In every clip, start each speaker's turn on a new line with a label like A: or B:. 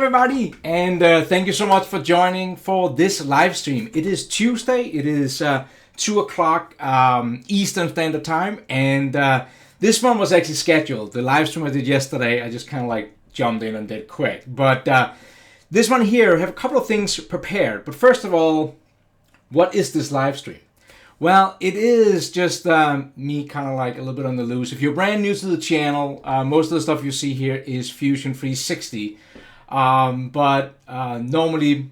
A: everybody, and thank you so much for joining for this live stream. It is Tuesday. It is 2 o'clock Eastern Standard Time, and this one was actually scheduled. The live stream I did yesterday, I just kind of like jumped in and did quick. But this one here, I have a couple of things prepared. But first of all, what is this live stream? Well, it is just me kind of like a little bit on the loose. If you're brand new to the channel, most of the stuff you see here is Fusion 360. But normally,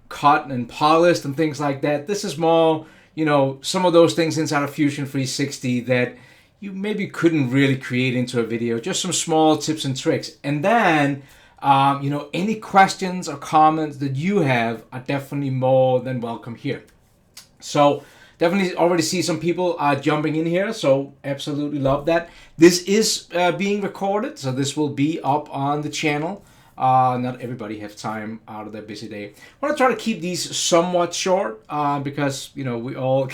A: cut and polished and things like that. This is more, some of those things inside of Fusion 360 that you maybe couldn't really create into a video. Just some small tips and tricks. And then, any questions or comments that you have are definitely more than welcome here. So definitely already see some people jumping in here, so absolutely love that. This is being recorded, so this will be up on the channel. Not everybody has time out of their busy day. I want to try to keep these somewhat short because, we all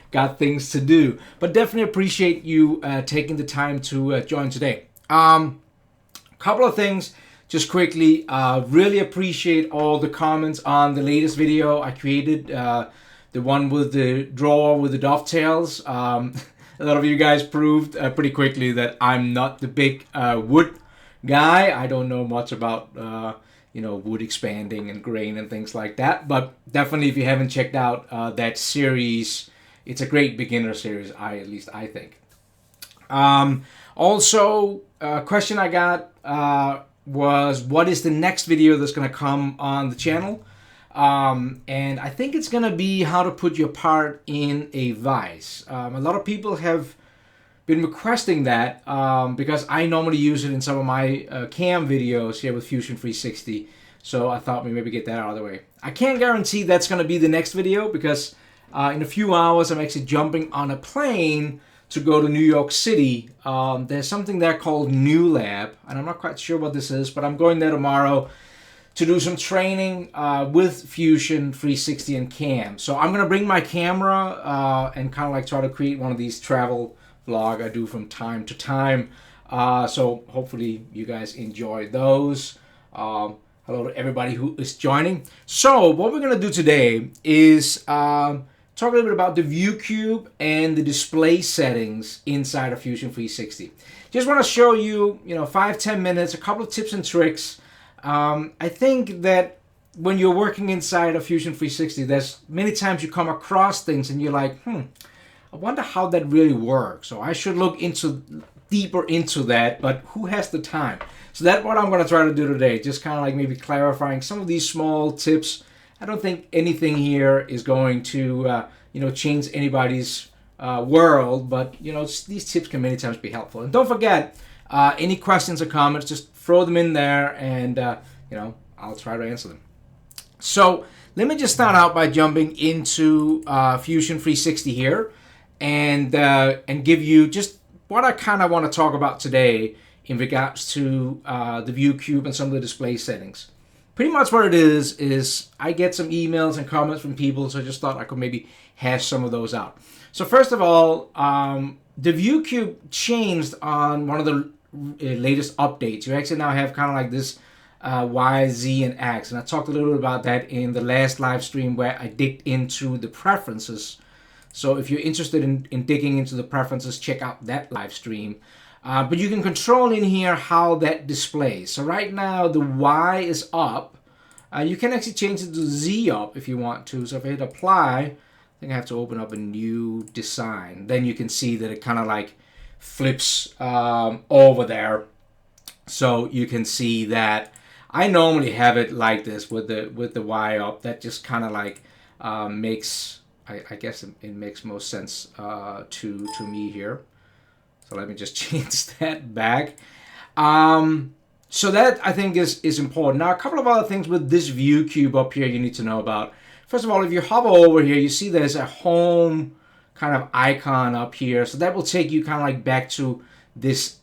A: got things to do. But definitely appreciate you taking the time to join today. Couple of things just quickly. Really appreciate all the comments on the latest video I created. The one with the drawer with the dovetails. A lot of you guys proved pretty quickly that I'm not the big wood guy. I don't know much about wood expanding and grain and things like that. But definitely, if you haven't checked out that series, it's a great beginner series. At least I think. Also, a question I got was, what is the next video that's going to come on the channel? And I think it's going to be how to put your part in a vise. A lot of people have been requesting that because I normally use it in some of my cam videos here with Fusion 360. So I thought we'd maybe get that out of the way. I can't guarantee that's going to be the next video because in a few hours I'm actually jumping on a plane to go to New York City. There's something there called New Lab, and I'm not quite sure what this is, but I'm going there tomorrow to do some training with Fusion 360 and cam. So I'm going to bring my camera and kind of like try to create one of these travel vlog I do from time to time. So hopefully you guys enjoy those. Hello to everybody who is joining. So what we're going to do today is talk a little bit about the view cube and the display settings inside of Fusion 360. Just want to show you, 5-10 minutes, a couple of tips and tricks. I think that when you're working inside of Fusion 360, there's many times you come across things and you're like, I wonder how that really works. So I should look deeper into that, but who has the time? So that's what I'm going to try to do today. Just kind of like maybe clarifying some of these small tips. I don't think anything here is going to, change anybody's world, but, these tips can many times be helpful. And don't forget, any questions or comments, just throw them in there and, I'll try to answer them. So let me just start out by jumping into Fusion 360 here and give you just what I kind of want to talk about today in regards to the view cube and some of the display settings. Pretty much what it is I get some emails and comments from people, so I just thought I could maybe hash some of those out. So first of all, the view cube changed on one of the latest updates. You actually now have kind of like this Y, Z, and X, and I talked a little bit about that in the last live stream where I digged into the preferences. So if you're interested in digging into the preferences, check out that live stream. But you can control in here how that displays. So right now the Y is up. You can actually change it to Z up if you want to. So if I hit apply, I think I have to open up a new design. Then you can see that it kind of like flips over there. So you can see that I normally have it like this with the Y up. That just kind of like makes, I guess it makes most sense to me here. So let me just change that back. So that I think is important. Now a couple of other things with this view cube up here you need to know about. First of all, if you hover over here, you see there's a home kind of icon up here. So that will take you kind of like back to this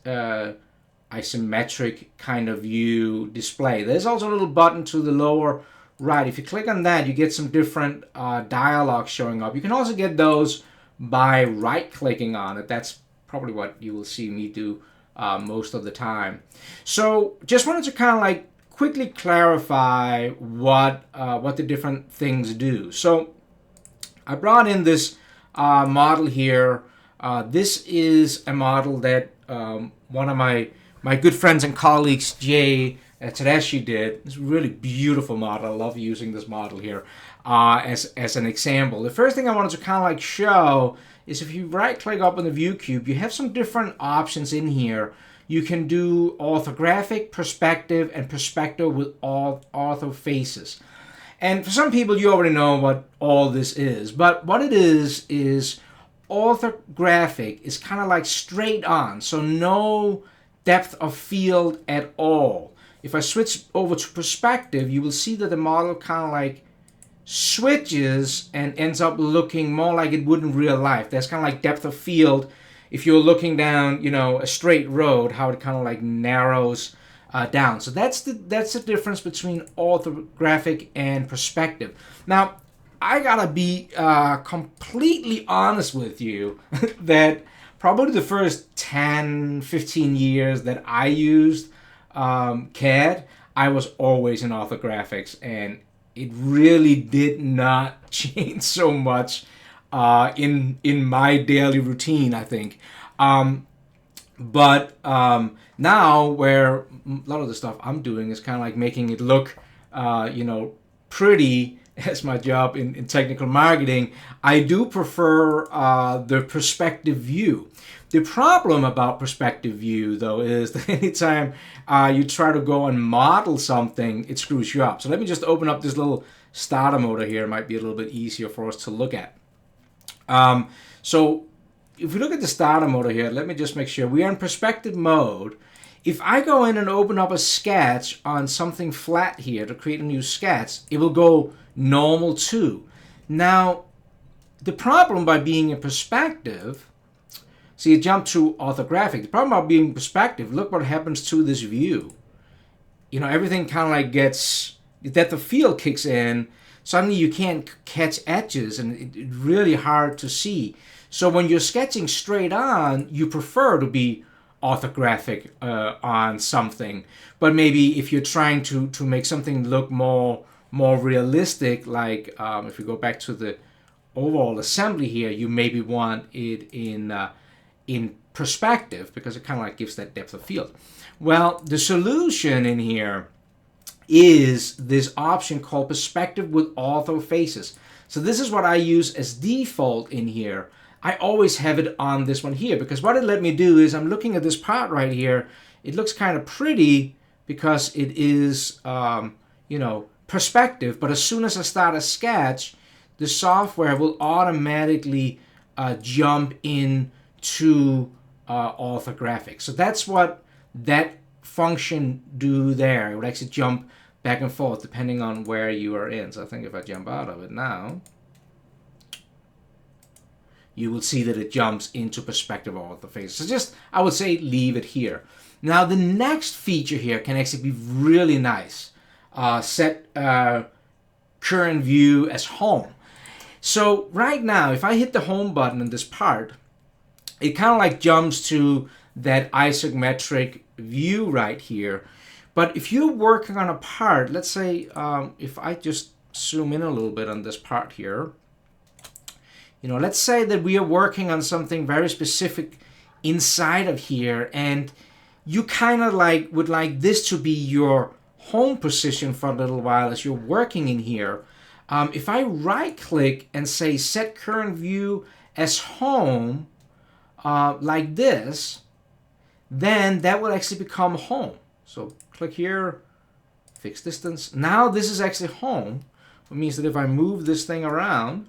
A: isometric kind of view display. There's also a little button to the lower right. If you click on that, you get some different dialogues showing up. You can also get those by right-clicking on it. That's probably what you will see me do most of the time. So just wanted to kind of like quickly clarify what the different things do. So I brought in this model here. This is a model that one of my good friends and colleagues, Jay Tedeschi, did. It's a really beautiful model. I love using this model here as an example. The first thing I wanted to kind of like show is if you right click up on the view cube, you have some different options in here. You can do orthographic, perspective, and perspective with all ortho faces. And for some people, you already know what all this is. But what it is orthographic is kind of like straight on. So no depth of field at all. If I switch over to perspective, you will see that the model kind of like switches and ends up looking more like it would in real life. There's kind of like depth of field. If you're looking down, a straight road, how it kind of like narrows down. So that's the difference between orthographic and perspective. Now, I gotta be completely honest with you that probably the first 10, 15 years that I used CAD, I was always in orthographics, and it really did not change so much in my daily routine, I think. But now, where a lot of the stuff I'm doing is kind of like making it look, pretty as my job in technical marketing, I do prefer the perspective view. The problem about perspective view, though, is that anytime you try to go and model something, it screws you up. So let me just open up this little starter motor here. It might be a little bit easier for us to look at. So if we look at the starter motor here, let me just make sure we are in perspective mode. If I go in and open up a sketch on something flat here to create a new sketch, it will go normal too. Now, the problem by being in perspective, see, it jumped to orthographic. The problem about being in perspective, look what happens to this view. Everything kind of like gets, the depth of field kicks in. Suddenly you can't catch edges, and it's really hard to see. So when you're sketching straight on, you prefer to be orthographic on something. But maybe if you're trying to make something look more realistic, like if we go back to the overall assembly here, you maybe want it in perspective, because it kind of like gives that depth of field. Well, the solution in here is this option called perspective with ortho faces. So this is what I use as default in here. I always have it on this one here, because what it let me do is I'm looking at this part right here. It looks kind of pretty because it is, perspective. But as soon as I start a sketch, the software will automatically jump into orthographic. So that's what that function do there. It would actually jump back and forth depending on where you are in. So I think if I jump out of it now, you will see that it jumps into perspective orthoface. So just, I would say, leave it here. Now the next feature here can actually be really nice. Set current view as home. So right now, if I hit the home button in this part, it kind of like jumps to that isometric view right here. But if you're working on a part, let's say if I just zoom in a little bit on this part here, let's say that we are working on something very specific inside of here, and you kind of like would like this to be your home position for a little while as you're working in here. If I right click and say set current view as home, like this, then that will actually become home. So click here, fixed distance. Now this is actually home. It means that if I move this thing around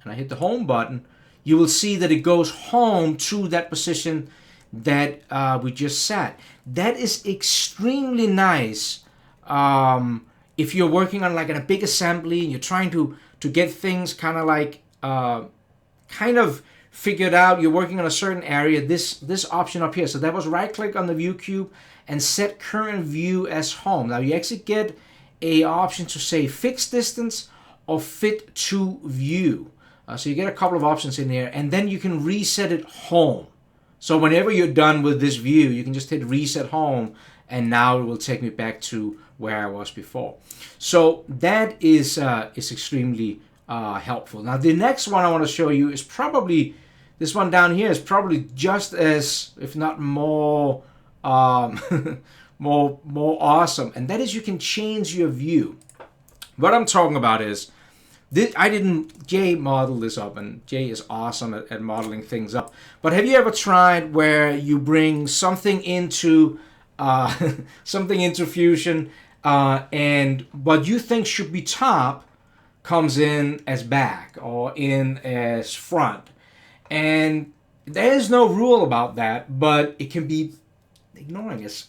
A: and I hit the home button, you will see that it goes home to that position that we just set. That is extremely nice if you're working on like in a big assembly and you're trying to get things kind of like figured out. You're working on a certain area. This option up here. So that was right click on the view cube and set current view as home. Now you actually get a option to say fixed distance or fit to view. So you get a couple of options in there, and then you can reset it home. So whenever you're done with this view, you can just hit reset home, and now it will take me back to where I was before. So that is extremely helpful. Now the next one I want to show you is probably, this one down here is probably just as, if not more, more awesome, and that is you can change your view. What I'm talking about is, Jay modeled this up, and Jay is awesome at modeling things up. But have you ever tried where you bring something into something into Fusion, and what you think should be top comes in as back or in as front, and there's no rule about that, but it can be ignoring as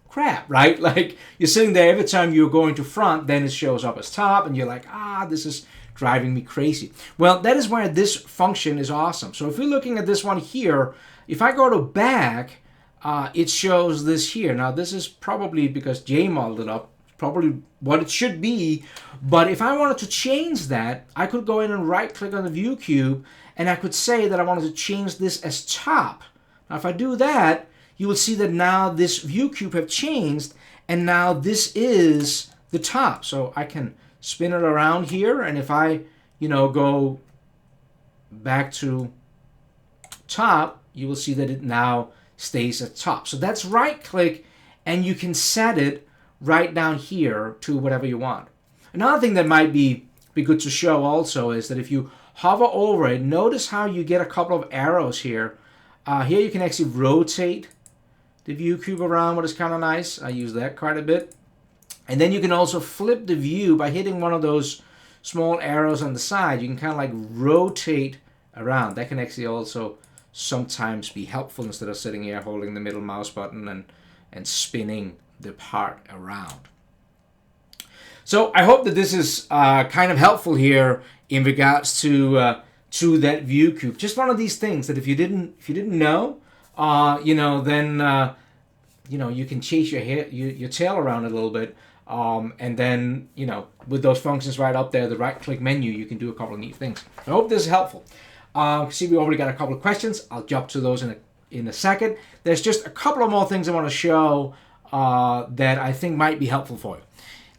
A: crap, right? Like you're sitting there, every time you're going to front, then it shows up as top, and you're like, this is driving me crazy. Well, that is where this function is awesome. So if we're looking at this one here, if I go to back, it shows this here. Now this is probably because Jay modeled it up, probably what it should be, but if I wanted to change that, I could go in and right click on the view cube, and I could say that I wanted to change this as top. Now if I do that, you will see that now this view cube have changed, and now this is the top. So I can spin it around here, and if I, go back to top, you will see that it now stays at top. So that's right click, and you can set it right down here to whatever you want. Another thing that might be good to show also is that if you hover over it, notice how you get a couple of arrows here. Here you can actually rotate the view cube around, what is kind of nice. I use that quite a bit. And then you can also flip the view by hitting one of those small arrows on the side. You can kind of like rotate around. That can actually also sometimes be helpful instead of sitting here holding the middle mouse button and spinning the part around. So I hope that this is kind of helpful here in regards to that view cube. Just one of these things that if you didn't know, then you can chase your tail around a little bit, and then with those functions right up there, the right click menu, you can do a couple of neat things. I hope this is helpful. See, we already got a couple of questions. I'll jump to those in a second. There's just a couple of more things I want to show that I think might be helpful for you.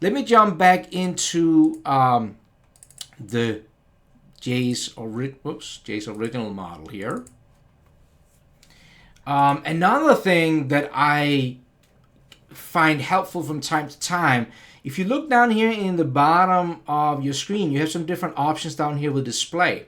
A: Let me jump back into the Jay's original model here. Another thing that I find helpful from time to time, if you look down here in the bottom of your screen, you have some different options down here with display.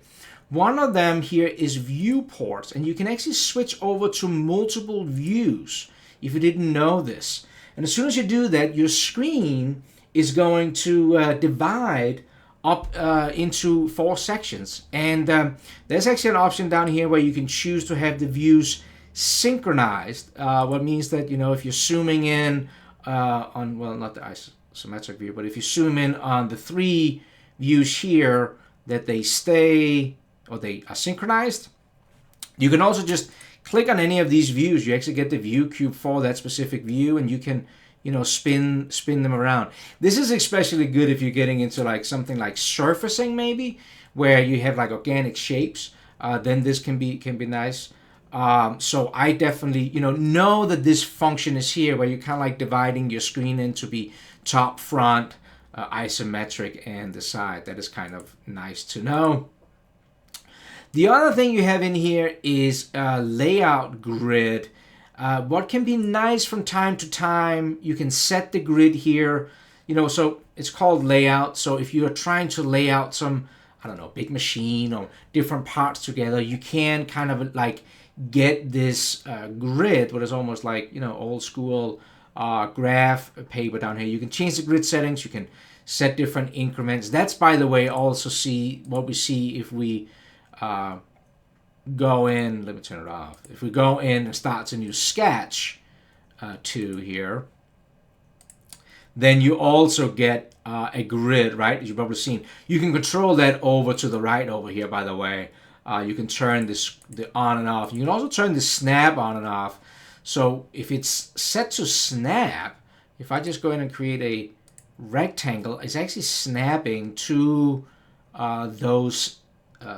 A: One of them here is Viewports, and you can actually switch over to multiple views if you didn't know this. And as soon as you do that, your screen is going to divide up into 4 sections. And there's actually an option down here where you can choose to have the views synchronized, what means that if you're zooming in on, well, not the isometric view, but if you zoom in on the 3 views here, that they stay or they are synchronized. You can also just click on any of these views. You actually get the view cube for that specific view, and you can spin them around. This is especially good if you're getting into like something like surfacing, maybe where you have like organic shapes. Then this can be nice. So I definitely know that this function is here where you're kind of like dividing your screen into be top, front, isometric, and the side. That is kind of nice to know. The other thing you have in here is a layout grid. What can be nice from time to time, you can set the grid here. So it's called layout. So if you're trying to lay out some, big machine or different parts together, you can kind of like get this grid, what is almost like old school graph paper down here. You can change the grid settings. You can set different increments. That's, by the way, also what we see if we go in. Let me turn it off. If we go in and start a new sketch 2 here, then you also get a grid, right? As you've probably seen. You can control that over to the right over here, by the way. You can turn the on and off. You can also turn the snap on and off. So if it's set to snap, if I just go in and create a rectangle, it's actually snapping to those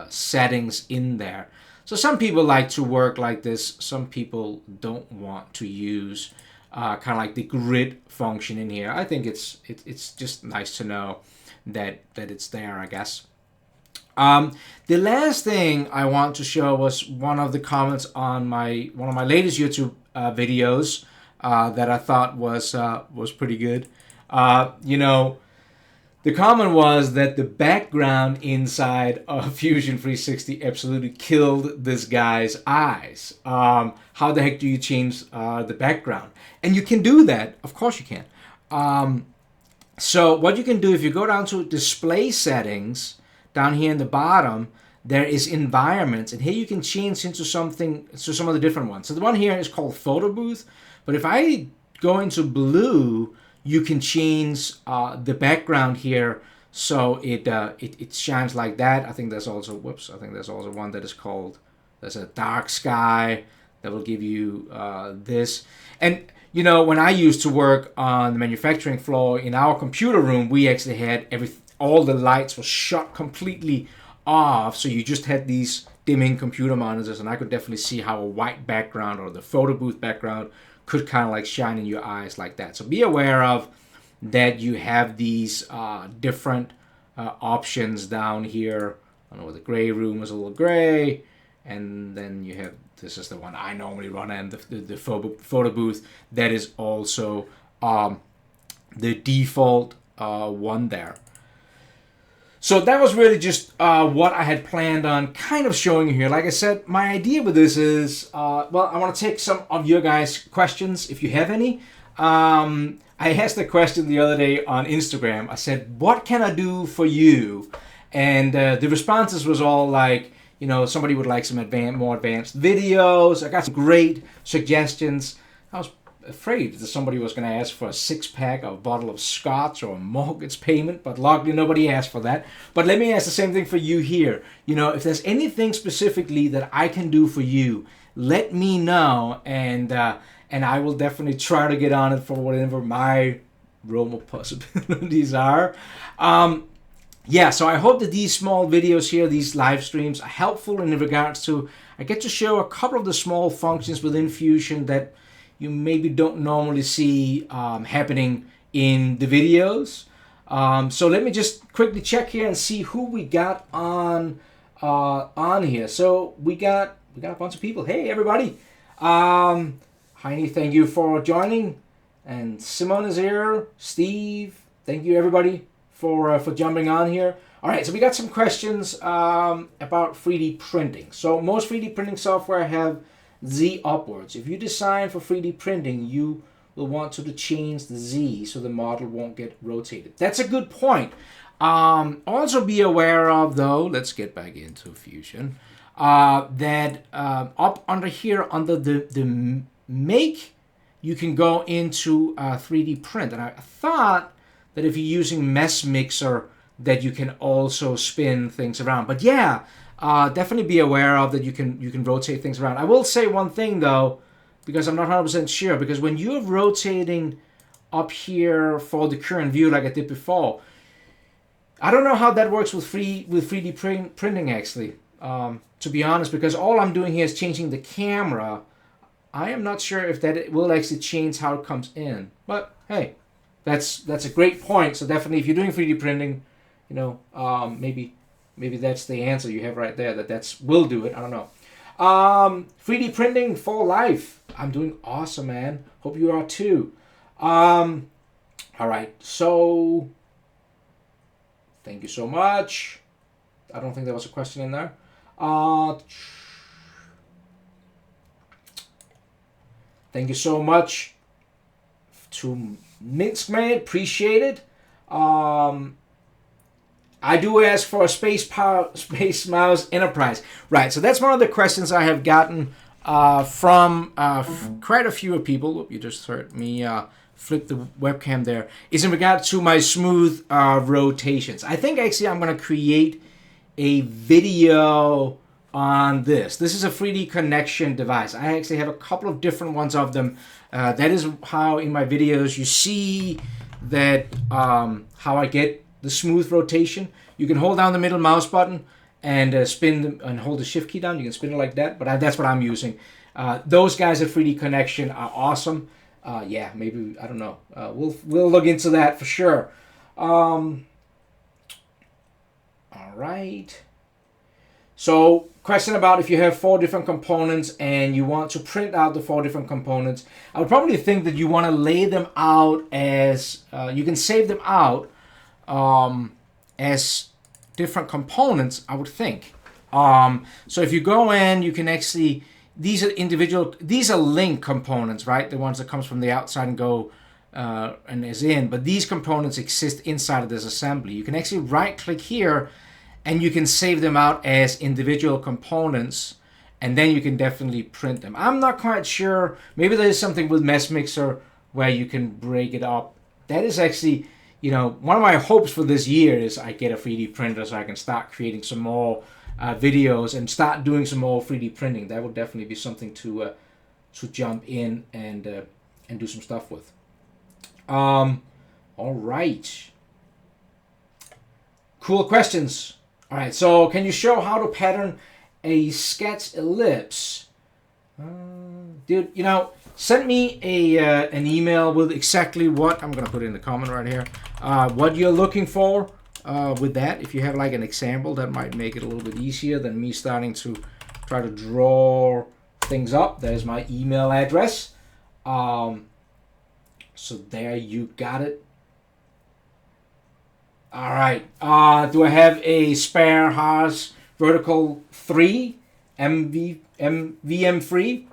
A: settings in there. So some people like to work like this. Some people don't want to use kind of like the grid function in here. I think it's just nice to know that it's there, I guess. The last thing I want to show was one of the comments on one of my latest YouTube videos that I thought was pretty good. The comment was that the background inside of Fusion 360 absolutely killed this guy's eyes. How the heck do you change the background? And you can do that. Of course you can. So what you can do, if you go down to display settings, down here in the bottom, there is environments. And here you can change into some of the different ones. So the one here is called Photo Booth. But if I go into blue, you can change the background here so it shines like that. I think there's also one that is called, there's a dark sky that will give you this. And when I used to work on the manufacturing floor in our computer room, we actually had all the lights were shut completely off, so you just had these dimming computer monitors, and I could definitely see how a white background or the photo booth background could kind of like shine in your eyes like that. So be aware of that. You have these different options down here. I don't know, the gray room is a little gray, and then you have, this is the one I normally run in, the photo booth. That is also the default one there. So that was really just what I had planned on kind of showing you here. Like I said, my idea with this is, well, I want to take some of your guys' questions if you have any. I asked a question the other day on Instagram. I said, what can I do for you? And the responses was all like, somebody would like some more advanced videos. I got some great suggestions. I was afraid that somebody was going to ask for a 6-pack of a bottle of scotch or a mortgage payment, but luckily nobody asked for that. But let me ask the same thing for you here. If there's anything specifically that I can do for you, let me know, and I will definitely try to get on it for whatever my realm of possibilities are. So I hope that these small videos here, these live streams, are helpful in regards to, I get to show a couple of the small functions within Fusion that you maybe don't normally see happening in the videos. So let me just quickly check here and see who we got on here. So we got a bunch of people. Hey everybody! Heini, thank you for joining, and Simon is here. Steve, thank you everybody for jumping on here. All right, so we got some questions about 3D printing. So most 3D printing software have Z upwards. If you design for 3D printing, you will want to change the Z so the model won't get rotated. That's a good point. Also be aware of, though, let's get back into Fusion, that up under here under the make, you can go into 3D print. And I thought that if you're using Mesh Mixer, that you can also spin things around. But yeah, definitely be aware of that you can rotate things around. I will say one thing though, because I'm not 100% sure, because when you're rotating up here for the current view like I did before, I don't know how that works with 3D printing actually, to be honest, because all I'm doing here is changing the camera. I am not sure if that will actually change how it comes in. But hey, that's a great point. So definitely if you're doing 3D printing, maybe that's the answer you have right there, that's will do it. I don't know. 3D printing for life. I'm doing awesome, man. Hope you are too. All right. So thank you so much. I don't think there was a question in there. Thank you so much to Minsk Man. Appreciate it. I do ask for a Space Mouse Enterprise. Right, so that's one of the questions I have gotten from quite a few people. Oop, you just heard me flip the webcam there. Is in regard to my smooth rotations. I think actually I'm going to create a video on this. This is a 3D connection device. I actually have a couple of different ones of them. That is how in my videos you see that how I get the smooth rotation. You can hold down the middle mouse button and spin and hold the shift key down. You can spin it like that, but that's what I'm using. Those guys at 3D Connection are awesome. Yeah, maybe, I don't know. We'll look into that for sure. All right. So, question about if you have 4 different components and you want to print out the 4 different components, I would probably think that you want to lay them out as, you can save them out as different components, I would think. So if you go in, you can actually, these are link components, right? The ones that comes from the outside and go and is in, but these components exist inside of this assembly. You can actually right click here and you can save them out as individual components, and then you can definitely print them. I'm not quite sure. Maybe there's something with Mesh Mixer where you can break it up. That is actually, one of my hopes for this year is I get a 3D printer so I can start creating some more videos and start doing some more 3D printing. That would definitely be something to jump in and do some stuff with. All right. Cool questions. All right, so can you show how to pattern a sketch ellipse? Dude, send me an email with exactly what, I'm going to put it in the comment right here, what you're looking for with that. If you have like an example, that might make it a little bit easier than me starting to try to draw things up. That is my email address. So there you got it. All right. Do I have a spare Haas Vertical 3 VM3?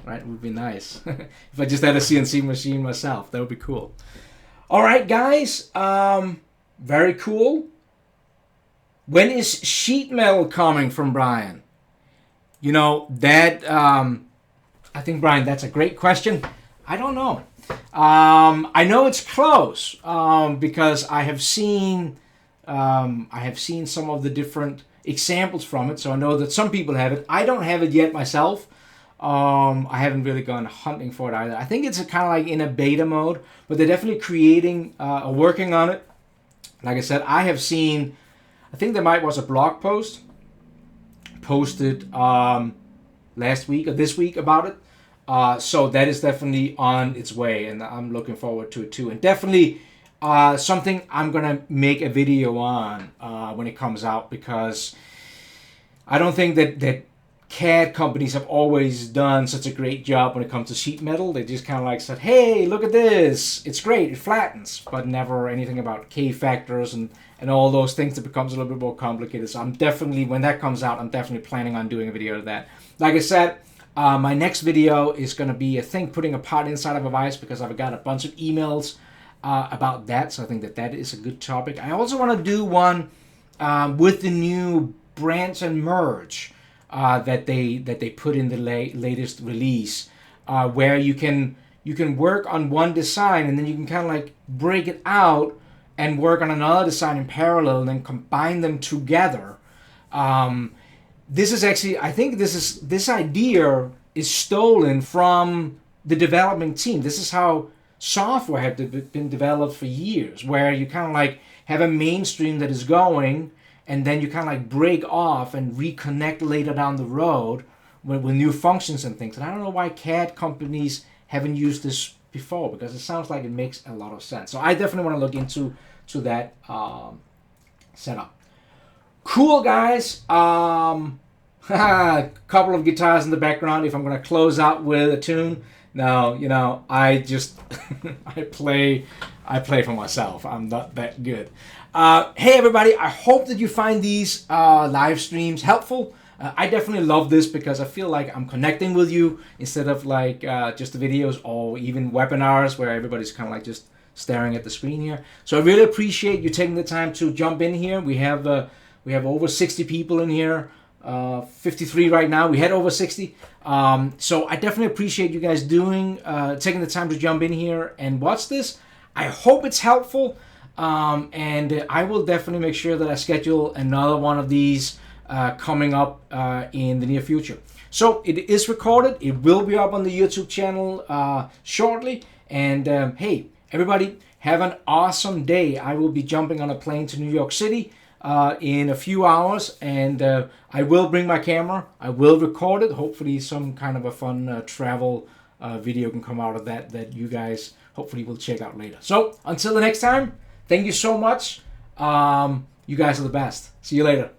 A: Right, would be nice. If I just had a CNC machine myself, that would be cool. All right, guys. Very cool. When is sheet metal coming from Brian? That I think, Brian, that's a great question. I don't know. I know it's close because I have seen some of the different examples from it, so I know that some people have it. I don't have it yet myself. I haven't really gone hunting for it either. I think it's kind of like in a beta mode, but they're definitely creating working on it. Like I said, I think there was a blog post posted last week or this week about it. So that is definitely on its way, and I'm looking forward to it too. And definitely something I'm going to make a video on when it comes out, because I don't think that CAD companies have always done such a great job when it comes to sheet metal. They just kind of like said, hey, look at this. It's great. It flattens, but never anything about K-factors and all those things that becomes a little bit more complicated. So I'm definitely, when that comes out, I'm definitely planning on doing a video of that. Like I said, my next video is going to be, I think, putting a part inside of a vise, because I've got a bunch of emails about that. So I think that is a good topic. I also want to do one with the new branch and merge that they put in the latest release, where you can work on one design and then you can kind of like break it out and work on another design in parallel and then combine them together. This is actually, I think this idea is stolen from the development team. This is how software had been developed for years, where you kind of like have a mainstream that is going, and then you kind of like break off and reconnect later down the road with new functions and things. And I don't know why CAD companies haven't used this before, because it sounds like it makes a lot of sense. So I definitely want to look into that setup. Cool, guys. A couple of guitars in the background. If I'm going to close out with a tune, no, I just I play for myself. I'm not that good. Hey everybody, I hope that you find these live streams helpful. I definitely love this because I feel like I'm connecting with you instead of like just the videos or even webinars where everybody's kind of like just staring at the screen here. So I really appreciate you taking the time to jump in here. We have over 60 people in here. 53 right now. We had over 60. So I definitely appreciate you guys taking the time to jump in here and watch this. I hope it's helpful. And I will definitely make sure that I schedule another one of these coming up in the near future. So it is recorded. It will be up on the YouTube channel shortly. And hey, everybody, have an awesome day. I will be jumping on a plane to New York City in a few hours, and I will bring my camera. I will record it. Hopefully some kind of a fun travel video can come out of that you guys hopefully will check out later. So until the next time, thank you so much. You guys are the best. See you later.